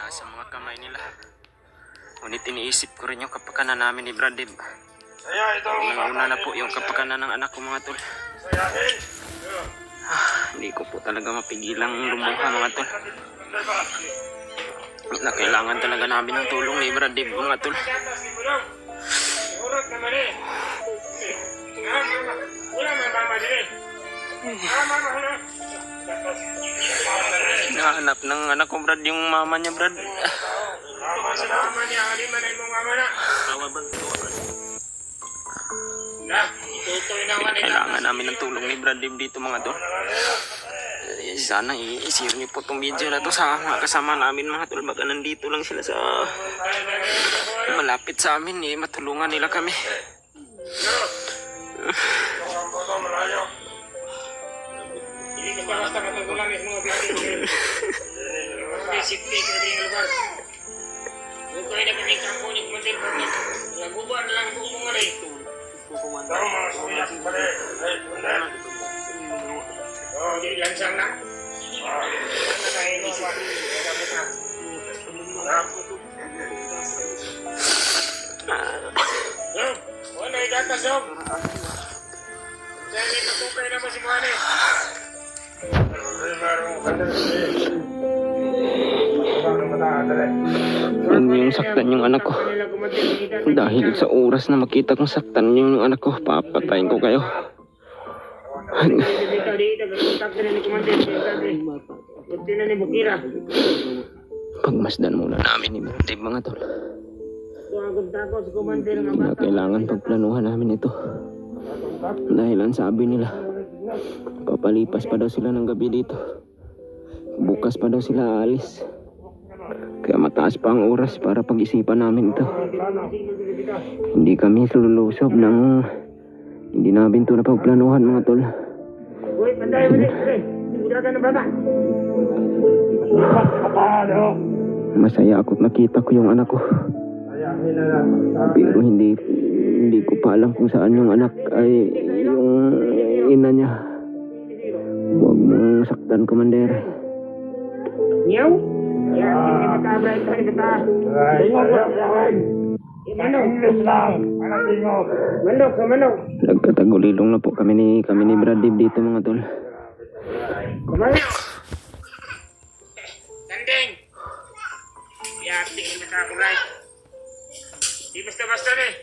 sa mga kamay nila. Ngunit iniisip ko rin yung kapakanan namin ni Brad Dib. Una na po yung kapakanan ng anak ko mga tol. Hindi ko po talaga mapigilang lumuha mga tol. Na kailangan talaga namin ng tulong ni Brad Dib mga tol. Hinahanap ng anak ko Brad yung mama niya Brad. Kailangan namin ng tulong ni Brad Dib dito mga tol. Sana i-share niyo po itong video na to sa mga kasama namin mga tol. Baka nandito lang sila sa malapit sa amin matulungan nila kami. Hindi ka basta katulungan ng mga biktima. Basic thing na rin lugar. Kung kayo na kami kampo ni Kumandir Bernard, nagubuan lang po mga rin. Di lansang na. Wala yung gatas yung. Diyan ikatukay naman si Mane. Huwag niyong saktan yung anak ko. Dahil sa oras na makita kong saktan yung anak ko, papatayin ko kayo. Pagmasdan muna namin ni Brad Dib mga tol. Na kailangan pagplanuhan namin ito. Dahil ang sabi nila, papalipas pa daw sila ng gabi dito. Bukas pa daw sila aalis. Kaya mataas pa ang oras para pag-isipan namin ito. Hindi kami lulusob ng hindi namin ito napagplanuhan mga tol. Masaya ako't nakita ko yung anak ko. Pero hindi ko pa alam kung saan yung anak ay yung ina niya. Huwag mong saktan, Commander. Nyaw? Hindi matabra ito, hindi English lang. Manok sa manok. Nagkatagulilong na po kami ni Brad Dib dito mga tol. Manok. Tanding. Yating yung matakuray. Di basta-basta eh.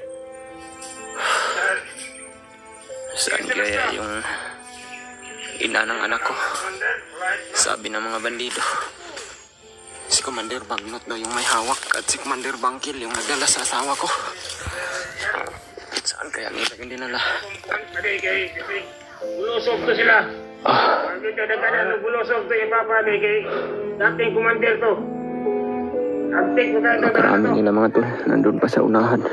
Saan kaya yung ina ng anak ko? Sabi ng mga bandido, si Commander Bagnot daw yung may hawak at si Commander Bangkil yung nagdala sa asawa ko. Saan kaya nila hindi nila? Kay bulusog to sila. Pag ito nagkana bulusog to yung papa kay dating Commander to. Abtik mo kayo. Nakarami nila mga tol, nandun pa sa unahan.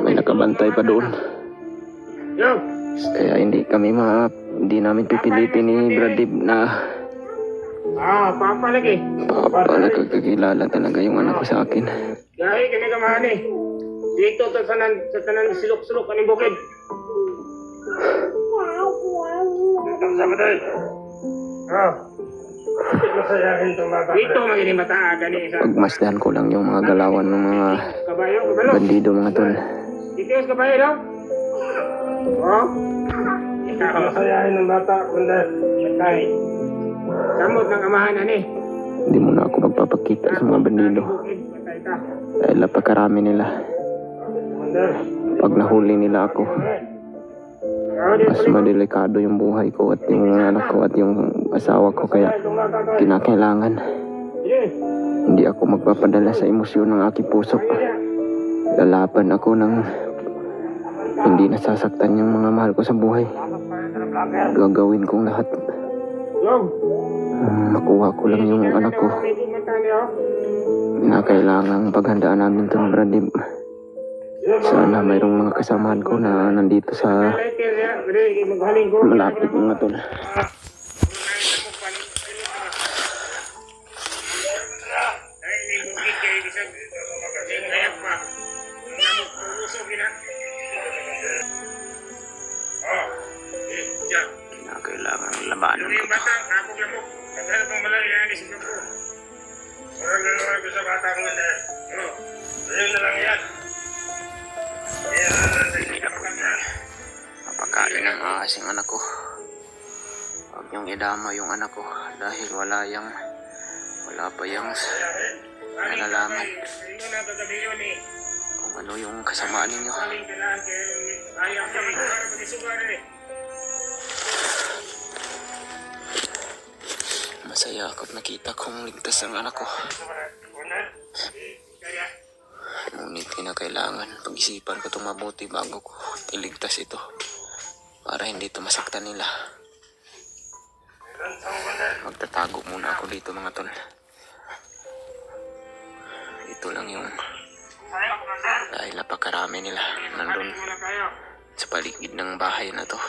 May nakabantay pa doon. Kaya hindi namin pipilitin ni Brad Dib na papa lagi. Papa, nagkakilala talaga yung anak ko sa akin. Dahil kinagamahan eh. Dito sa tanan silok-silok kaning bukid. Sama tayo. Dito magiging mataan gani isa. Pagmasdan ko lang yung mga galawan ng mga bandido mga tol. Dito yung kabayo daw. Masayahin ng bata kundi patay. Samot ng amahan Hindi muna ako magpapakita sa mga bandido. Dahil napakarami nila. Pag nahuli nila ako, mas madelikado yung buhay ko at yung anak ko at yung asawa ko. Kaya kinakailangan hindi ako magpapadala sa emosyon ng aking puso. Lalaban ako ng hindi nasasaktan yung mga mahal ko sa buhay. Gagawin kong lahat. Makuha ko lang yung anak ko. Kailangan paghandaan namin itong Brad Dib. Sana mayroong mga kasamahan ko na nandito sa malapit mga tol. Kailangan labanan ko to. Parang gano'n ko sa bata ko na. Ayun na lang yan. Papakain ng ahas yung anak ko. Huwag niyong idama yung anak ko dahil wala pa yung nalalaman kung ano yung kasamaan ninyo. Masaya ako't nakita kong ligtas ang anak ko. Ngunit kinakailangan pag-isipan ko itong mabuti bago ko iligtas ito para hindi ito masaktan nila. Magtatago muna ako dito mga tol. Ito lang yung dahil napakarami nila nandun sa paligid ng bahay na to.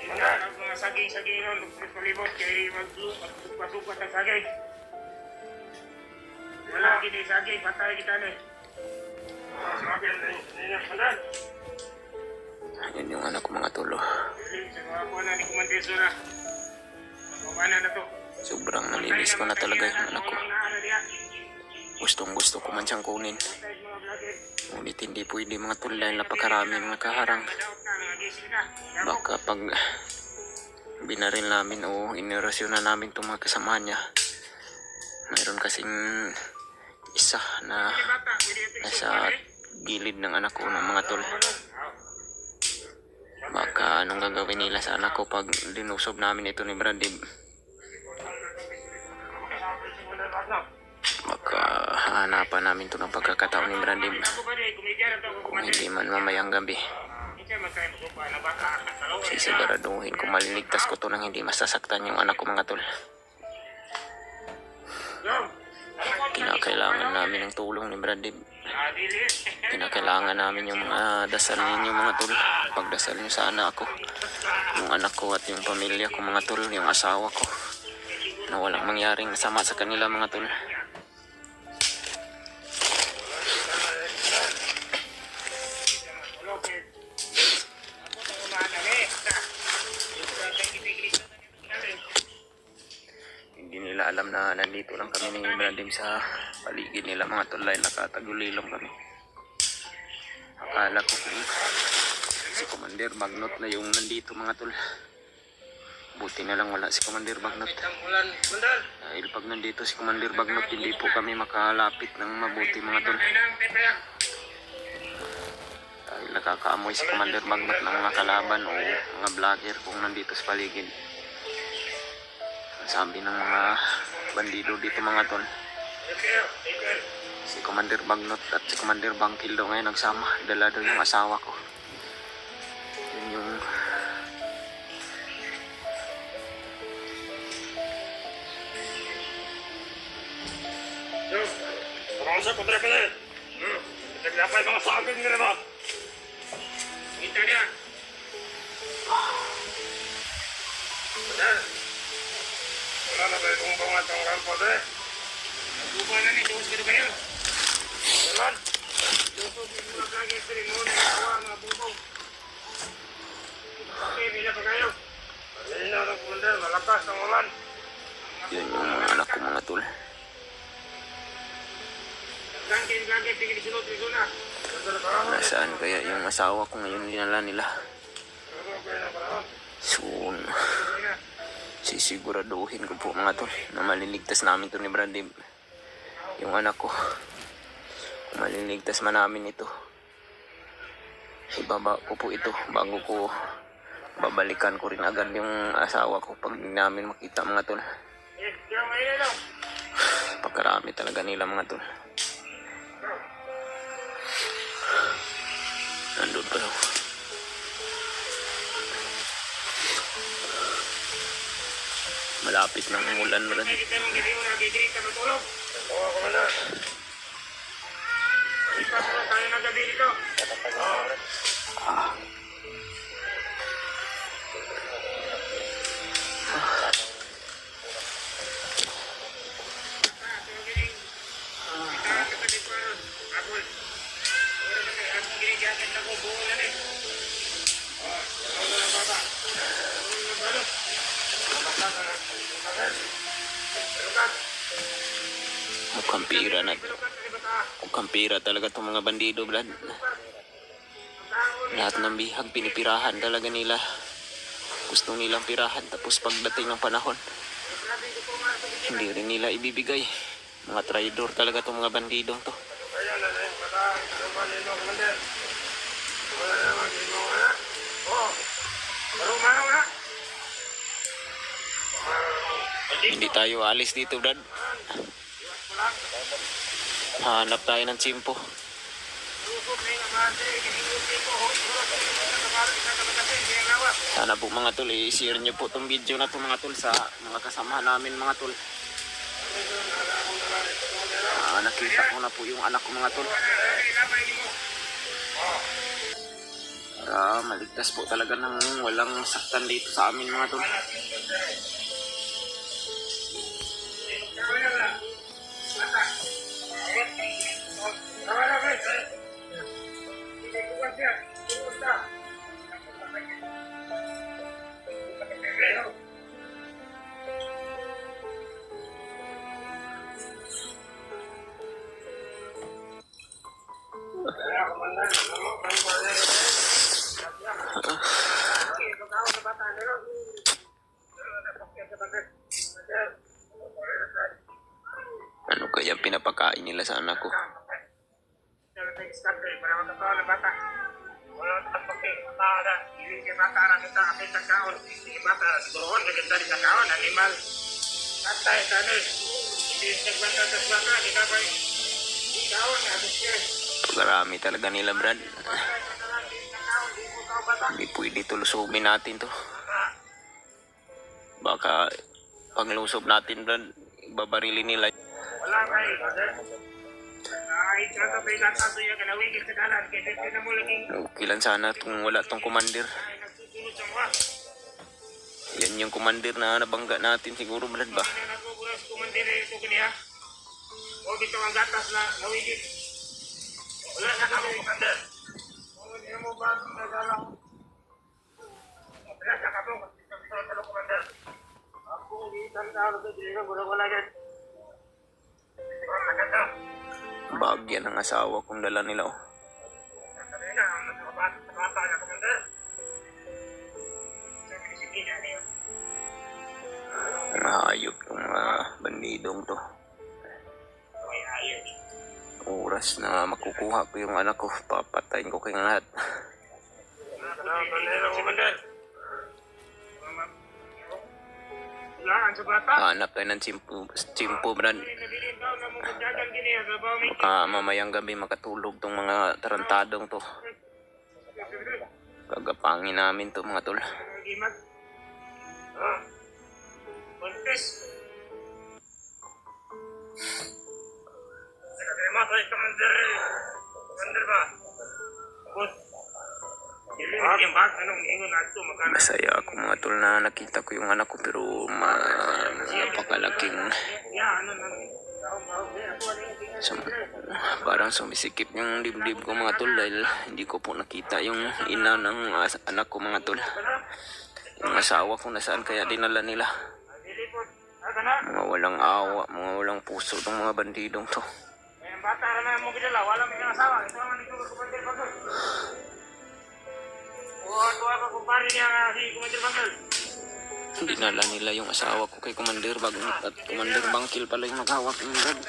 Mga saging-saging nun, palibot kay magpasupat ang saging. Wala kini saging, patay kita ni. Yan yung anak ko mga tolo. Sa mga kuha na ni Kumandeso na. Kuha na to. Sobrang namilis ko na talaga yung anak ko. Gustong gusto ko man siyang kunin. Ngunit hindi pwede mga tol dahil napakarami ng nakaharang. Baka pag binaril namin o inerasyon na namin itong mga kasama niya, mayroon kasing isa na nasa gilid ng anak ko ng mga tol. Baka anong gagawin nila sa anak ko pag linusob namin ito ni Brandib? Baka hanapan namin ito ng pagkakataon ni Brandib kung hindi man mamayang gabi. Sisiguraduhin kung maliligtas ko to nang hindi masasaktan yung anak ko mga tol. Kinakailangan namin ng tulong ni Brandib. Kinakailangan namin yung mga dasal ninyo mga tol. Pagdasal nyo sana ako, yung anak ko at yung pamilya ko mga tol, yung asawa ko, na walang mangyaring masama sa kanila mga tol. Hindi nila alam na nandito lang kami ni Brandib sa paligid nila mga tol dahil nakatagulilong kami. Akala ko kung si Commander Bagnot na yung nandito mga tol. Buti na lang wala si Commander Bagnot. Dahil pag nandito si Commander Bagnot, hindi po kami makalapit ng mabuti mga tol. Dahil nakakaamoy si Commander Bagnot ng mga kalaban o mga vlogger kung nandito sa paligid. Sabi ng mga bandido dito mga tol, si Commander Bagnot at si Commander Bangkil daw ngayon nagsama. Dala daw yung asawa ko. Yun yung Sa kontra ka na. Naglapay mga saging nila ba? Kita niya. Wala na ba itong pangatang rampo doon? Nagbuba na ni Diyos ka kayo. Jalan. Diyos ko mga kagay sa rin mo na kawa mga bubong. Okay, nila pa kayo. Hindi na ng kunder, malakas ang ulan. yun yung mga anak ko mga tol. Gangkin, tingin sunod rin na. Nasaan kaya yung asawa ko ngayon dinala nila? Soon sisiguraduhin ko po mga tol na maliligtas namin to ni Brandib yung anak ko. Kung maliligtas man namin ito, ibaba ko po ito bago ko babalikan ko rin agad yung asawa ko pag namin makita mga tol. Pagkarami talaga nila mga tol. Nandun pa daw. Malapit ng umulan mo rin. Mukhang pira na. Mukhang pira talaga itong mga bandido, Brad. Lahat ng bihag pinipirahan talaga nila. Gusto nilang pirahan, tapos pagdating ng panahon, hindi rin nila ibibigay. Mga traidor talaga itong mga bandidong to. Hindi tayo alis dito, Brad. Hanap tayo ng tsimpo. Sana po mga tol, i-share nyo po itong video na ito mga tol sa mga kasamahan namin mga tol. Nakita ko na po yung anak ko mga tol. Para maligtas po talaga ng walang saktan dito sa amin mga tol. Ano kaya pinapakain nila sa anak ko? Pagkarami talaga nila, Brad. Hindi pwede tulusubin natin to. Baka paglusob natin, Brad, babarilin nila. Wala kayo. Ay, tsaka may gata siya ka nawigit sa kanan. Kaya na mo laging Okay lang sana kung wala tong commander. nagsusunod sa mga. Yan yung commander na nabangga natin siguro, Brad ba? Kaya nagbubulas kumandira ito kaniya. O dito ang gatas na nawigit. Wala na kami commander. Hindi mo ba nagala ko? Wala na kami. Sa commander. Ako hindi tanda ko dito. Wala yan. Bagya ng asawa kung dala nila, oh. Hayop ng mga bandidong to. Oras na makukuha ko yung anak ko, papatayin ko kayong lahat. Hanap tayo ng tsimpo, Brad. Baka mamayang gabi makatulog tong mga tarantadong to. Gagapangin namin to mga tol. Masaya ako mga tol na nakita ko yung anak ko, pero napakalaking parang sumisikip yung dibdib ko mga tol, dahil hindi ko po nakita yung ina ng anak ko mga tol. Yung asawa ko nasaan kaya dinala nila? Mga walang awa, mga walang puso ng mga bandidong to. Bata na mo gidala, wala may asawa. Ito naman dito ko pwede pagod. Tuwa ka kumpare niya si Commander Bangkil. Dinala nila yung asawa ko kay Commander Bagnit, at Commander Bangkil pala yung naghawak ng Brad.